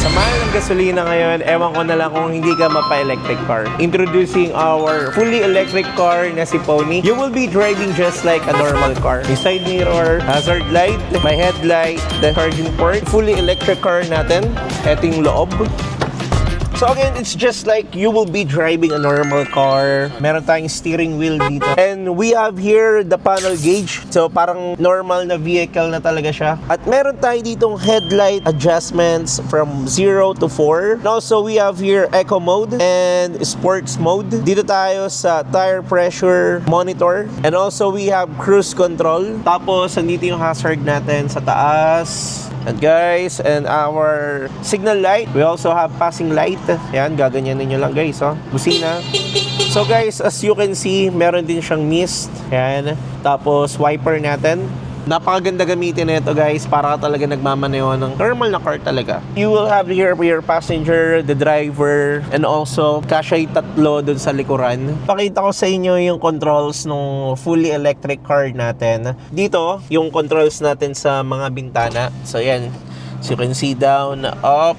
Sa mahal ng gasolina ngayon, ewan ko na lang kung hindi ka mapa-electric car. Introducing our fully electric car na si Pony. You will be driving just like a normal car. May side mirror, hazard light, may headlight, the charging port. Fully electric car natin. Ito yung loob. So again, it's just like you will be driving a normal car. Meron tayong steering wheel dito. And we have here the panel gauge. So parang normal na vehicle na talaga siya. At meron tayo ditong headlight adjustments from 0 to 4. And also we have here eco mode and sports mode. Dito tayo sa tire pressure monitor. And also we have cruise control. Tapos andito yung hazard natin sa taas. And guys, and our signal light. We also have passing light. Yan, gaganyanin nyo lang guys, oh. Busina. So guys, as you can see, meron din siyang mist. Yan. Tapos wiper natin. Napakaganda gamitin nito guys, para ka talaga nagmamaneho ng normal na car talaga. You will have here your passenger, the driver, and also kasya yung tatlo dun sa likuran. Pakita ko sa inyo yung controls ng fully electric car natin. Dito, yung controls natin sa mga bintana. So yan, so you can see down, up,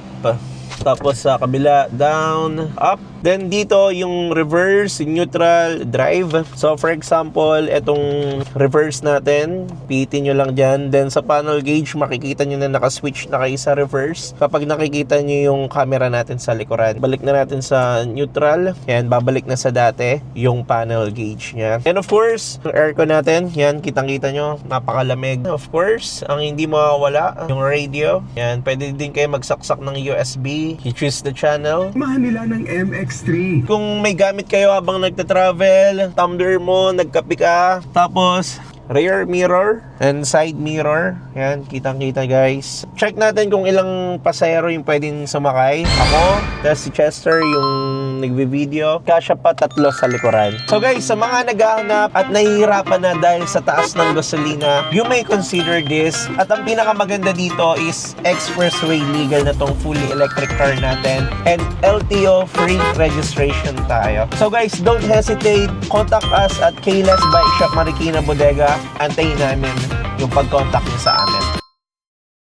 tapos sa kabila, down, up. Then dito yung reverse, neutral, drive. So for example, itong reverse natin, pihitin nyo lang dyan. Then sa panel gauge, makikita nyo na nakaswitch na kayo sa reverse. Kapag nakikita nyo yung camera natin sa likuran, balik na natin sa neutral. Yan, babalik na sa dati yung panel gauge nya. And of course, yung aircon natin, yan, kitang-kita nyo, napakalamig. Of course, ang hindi mawawala, yung radio. Yan, pwede din kayo magsaksak ng USB. You choose the channel. Mahal nila ng MX3. Kung may gamit kayo habang nagta-travel, tumbler mo, nagkape ka, tapos rear mirror and side mirror. Yan, kitang-kita guys. Check natin kung ilang pasahero yung pwedeng sumakay. Ako, tapos si Chester yung nagbe-video. Kasya pa 3 sa likuran. So guys, sa mga naghahanap at nahihirapan na dahil sa taas ng gasolina, you may consider this. At ang pinakamaganda dito is expressway legal na tong fully electric car natin. And LTO free registration tayo. So guys, don't hesitate. Contact us at Kayla's Bike Shop Marikina Bodega. Antayin namin yung pag-contact niyo sa amin.